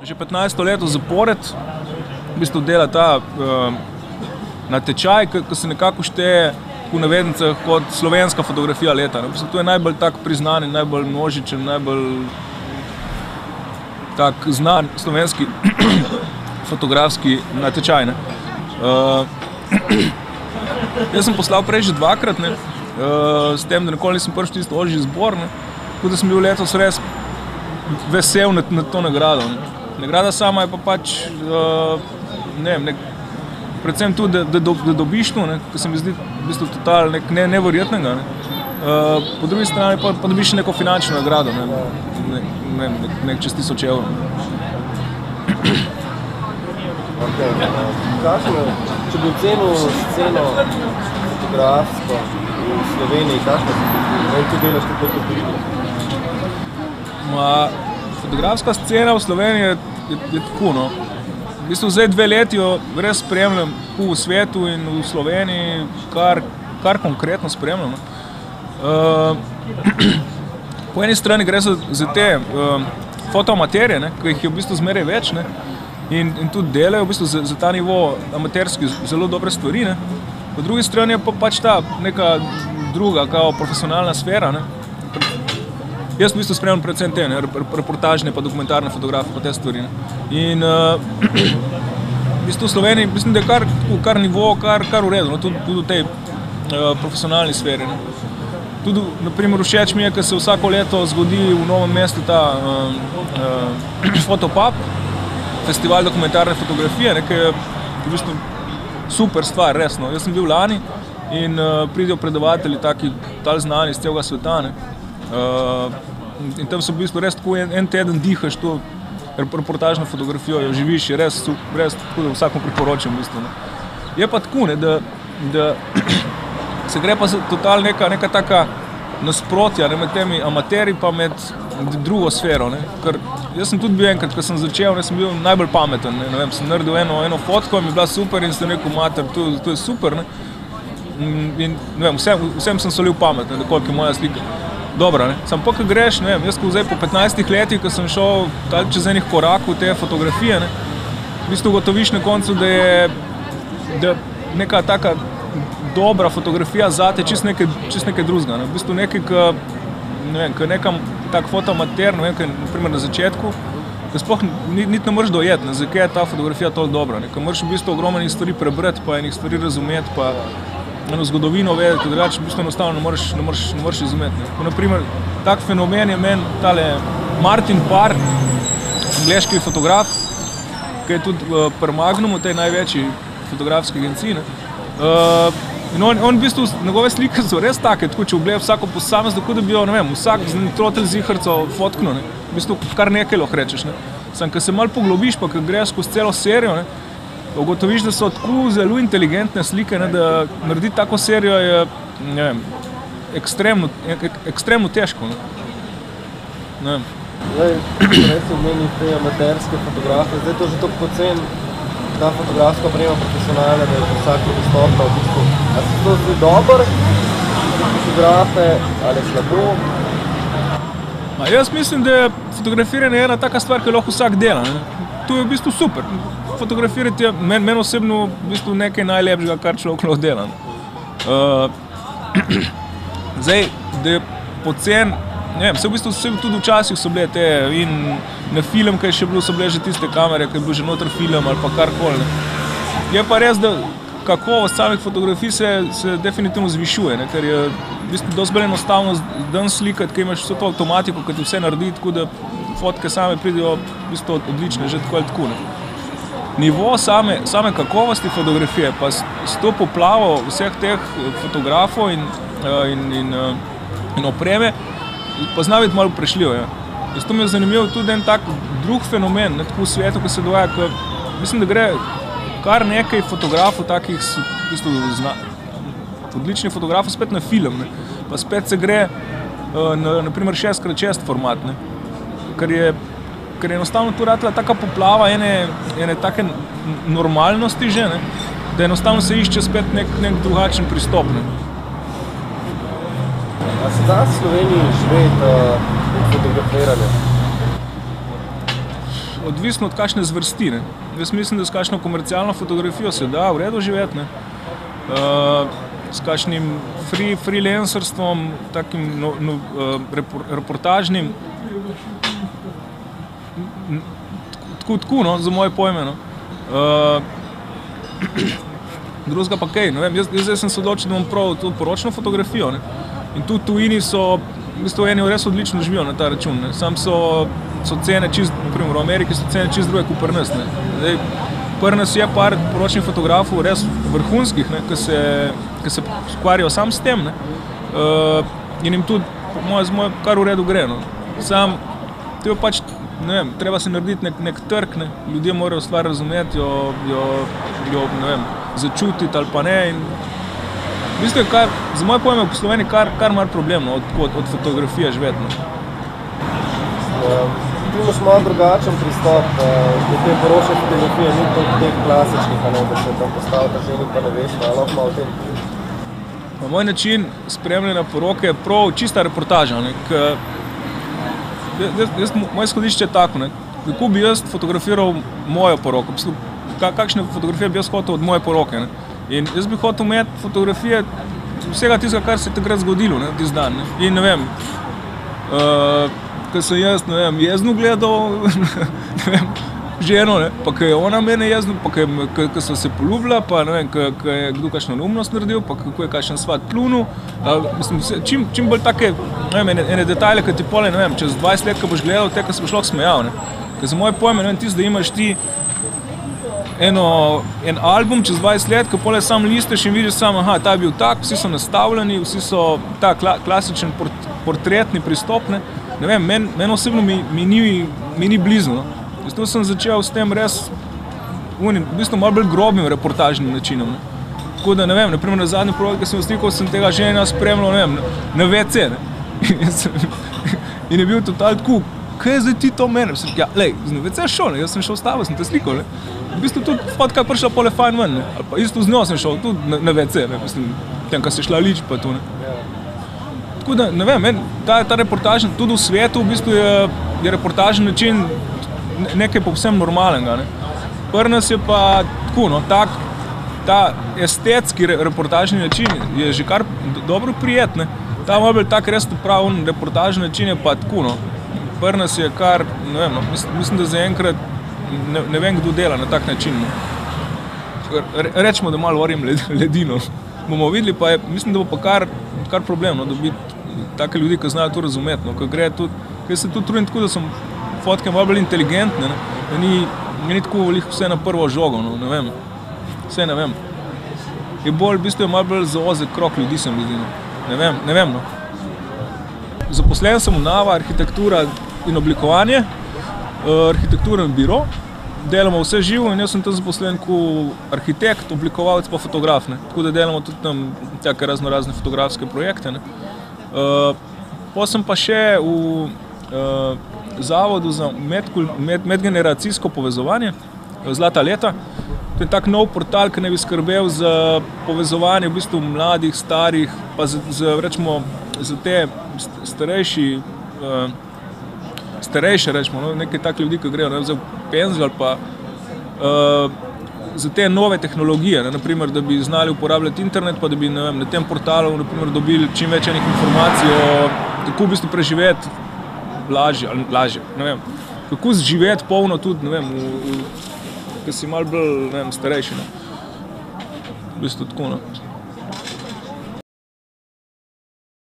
že 15 leto zapored v bistvu dela ta natečaj, ki se nekako šteje v navednicah kot slovenska fotografija leta. V bistvu to je najbolj tak priznan in najbolj množičen, najbolj tak znan slovenski fotografski natečaj. Jaz sem poslal prej že dvakrat, s tem, da nikoli nisem prišel tisto ožji zbor, tako da sem bil letos res vesel na to nagrado. Nagrada sama je pa pač, predvsem tudi, da dobiš to, kar se mi zdi v bistvu total neverjetnega. Po drugi strani pa dobiš neko finančno nagrado, nek čez 1000 evrov. Če bi ocenil sceno fotografsko v Sloveniji, kakšno si ti delaš tako približno? Fotografska scena v Sloveniji je tako, no. V bistvu zdaj 2 leti jo res spremljam v svetu in v Sloveniji, kar konkretno spremljam. Po eni strani gre za te fotoamaterje, ki jih je v bistvu zmeraj več, in tudi delajo v bistvu za ta nivo amaterski zelo dobre stvari. Po drugi strani je pa pač ta neka druga, kao profesionalna sfera. Jaz v bistvu spremljam predvsem te, reportažne pa dokumentarne fotografije pa te stvari. In v bistvu v Sloveniji mislim, da je kar nivo, kar v redu, tudi v tej profesionalni sferi. Tudi, naprimer, všeč mi je, ker se vsako leto zgodi v Novem mestu ta Fotopub, festival dokumentarne fotografije, ki je v bistvu super stvar, resno. Jaz sem bil lani in pridejo predavatelji tal znani iz celega sveta. In tam so v bistvu res tako en teden dihaš to reportažno fotografijo, jo živiš, je res tako, da vsakom priporočam v bistvu. Je pa tako, da se gre pa total neka taka nasprotja med temi amaterji pa med drugo sfero. Ker jaz sem tudi bil enkrat, ko sem začel, sem bil najbolj pameten. Sem naredil eno fotko in mi je bila super in sem rekel, mater, to je super. In vsem sem solil pamet, koliko je moja slika dobra. Sam pa, ko greš, jaz ko zdaj po 15 letih, ko sem šel čez enih korakov te fotografije, v bistvu ugotoviš na koncu, da je neka taka dobra fotografija zate čist nekaj drugega. V bistvu nekaj, ki nekam tak fotoamater, naprimer na začetku, da sploh niti ne moreš dojeti, zakaj je ta fotografija toliko dobra. Ker moraš v bistvu ogromno stvari prebrati, pa enih stvari razumeti, pa eno zgodovino vedeti, ker drugače v bistvu enostavno ne moreš razumeti. Naprimer, tak fenomen je meni tale Martin Parr, angleški fotograf, ki je tudi pri Magnumu, tej največji fotografski agenciji. In on v bistvu, njegove slike so res take, tako če ogleda vsako posamezno, tako da bi jo, vsak z trotelj zihrco fotknil, v bistvu kar nekaj lahko rečeš. Sam, ko se malo poglobiš, pa ko greš skozi celo serijo, ugotoviš, da so tako zelo inteligentne slike, da narediti tako serijo je, ekstremno težko. Res omeni te amaterske fotografije, zdaj to že toliko pocen, ta fotografska oprema profesionalna, da je vsak dostopna v bistvu. A se to zdi dober za fotografe ali slabo? Jaz mislim, da je fotografiranje ena taka stvar, ki lahko vsak dela. To je v bistvu super. Fotografirati je meni osebno v bistvu nekaj najlepšega, kar človek lahko dela. Zdaj, da je pocen, vse v bistvu tudi včasih so bile te in na film, kaj še bilo, so bile že tiste kamere, kaj je bil že noter film ali pa karkoli. Je pa res, da kakovost samih fotografij se definitivno zvišuje, ker je v bistvu dosti bolj enostavno dan slikati, ker imaš vso to avtomatiko, ki ti vse naredi, tako da fotke same pridejo v bistvu odlične, že tako ali tako. Nivo same kakovosti fotografije pa s to poplavo vseh teh fotografov in opreme pa zna biti malo vprašljivo. Zato mi je zanimivo tudi en tak drug fenomen tako v svetu, ki se dogaja, ker mislim, da gre kar nekaj fotografov takih v bistvu odličnih fotografov spet na film, pa spet se gre na primer 6x6 format, ker je enostavno tu ratela taka poplava ene take normalnosti že, da enostavno se išče spet nek drugačen pristop. A se da v Sloveniji živeti od fotografiranja? odvisno od kakšne zvrsti. Ne. Jaz mislim, da s kakšno komercialno fotografijo se da v redu živeti. Ne. S kakšnim freelancerstvom, takim reportažnim, tako, no, za moje pojme. No. Drugega pa kaj, ne vem, jaz sem se odločil, da bom prav to poročno fotografijo. Ne. In tudi tujini so, v bistvu eni res odlično živijo na ta račun. Ne. Sam so cene čist, naprimer v Ameriki so cene čist druge kot pri nas. Ne. Zdaj, pri nas je par poročnih fotografov res vrhunskih, ki se ukvarjajo sam s tem. Ne. In jim tudi, po mojem, kar v redu gre. No. Sam, pač, ne vem, treba se narediti nek trg, ne. Ljudje morajo stvar razumeti, jo ne vem, začutiti ali pa ne. In v bistvu je, za moje pojme, v Sloveniji kar mar problem, no, od fotografije živeti. No. Ti imaš malo drugačen pristop do te poročne fotografije, ni to teh klasičnih, da se tam postavlja ženi pa ne veš, malo o tem. Moj način spremljanja poroke je prav čista reportaža. Moje izhodišče je tako, ne. Kako bi jaz fotografiral mojo poroko, kakšne fotografije bi jaz hotel od moje poroke. Ne. In jaz bi hotel imeti fotografije vsega tistega, kar se je takrat zgodilo, ne, tisti dan. Ne. In ne vem, ko sem jaz, ne vem, jezno gledal, ne vem, ženo, ne, pa ko je ona mene jezno, pa ko sem se poljubila, pa ne vem, ko je kdo kakšno neumnost naredil, pa kako je kakšen svat plunil. Mislim, čim bolj take, ne vem, ene detajle, ki ti pole, ne vem, čez 20 let, ko boš gledal, te, ko se boš lahko smejal, ne. Ker za moje pojme, ne vem, tisto, da imaš ti en album čez 20 let, ko pole sam listeš in vidiš sam, aha, ta je bil tak, vsi so nastavljeni, vsi so ta klasičen portretni pristop, ne. Ne vem, meni osebno mi ni blizu. No. Zato sem začel s tem res v bistvu malo bolj grobim reportažnim načinom. Ne. Tako da, ne vem, naprimer na zadnji projekt, ki sem slikal, sem tega ženja spremljal, ne vem, na WC. Ne. In je bil total tako, kaj je zdaj ti to mene? Sem rekel, ja, lej, na WC šel, ne. Jaz sem šel stavil, sem te slikal. Ne. V bistvu tudi fotka prišla pole fajn ven, ne. Ali pa isto z njo sem šel, tudi na WC, ne. Mislim, tem, ko se šla lič pa tu. Ne. Tako da, ne vem, ta reportažen, tudi v svetu v bistvu je reportažen način nekaj povsem normalnega. Ne. Pri nas je pa tako, no, ta estetski reportažni način je že kar dobro prijet, ne. Ta malo bolj tak res pravi reportažni način je pa tako, no. Pri nas je kar, ne vem, no, mislim, da zaenkrat ne vem, kdo dela na tak način. No. Rečemo, da malo varim ledino. Bomo videli, pa je, mislim, da bo pa kar problem, no, dobiti take ljudi, ki znajo to razumeti. No, ker se tudi trudim tako, da sem fotke malo bolj inteligentne, ne, da ni tako veliko vse na prvo žogo, no, ne vem. Vse ne vem. Je bolj, v bistvu je malo bolj za ozek krog ljudi, se mi zdi, no. Ne vem, no. Zaposlen sem v Nava arhitektura in oblikovanje, arhitekturen biro, delamo vse živo in jaz sem tam zaposlen kot arhitekt, oblikovalec pa fotograf, ne. Tako da delamo tudi tam take razne fotografske projekte, ne. Potem sem pa še v Zavodu za medgeneracijsko povezovanje, Zlata leta. To je tak nov portal, ki naj bi skrbel za povezovanje v bistvu mladih, starih, pa rečemo, za te starejše, rečemo, no, nekaj takih ljudi, ki grejo, ne, za penzijo ali pa za te nove tehnologije, ne, naprimer, da bi znali uporabljati internet, pa da bi, ne vem, na tem portalu, naprimer, dobili čim več enih informacij o, kako v bistvu preživeti lažje, ne vem, kako živeti polno tudi, ne vem, ko si malo bolj, ne vem, starejši, ne. V bistvu tako, ne.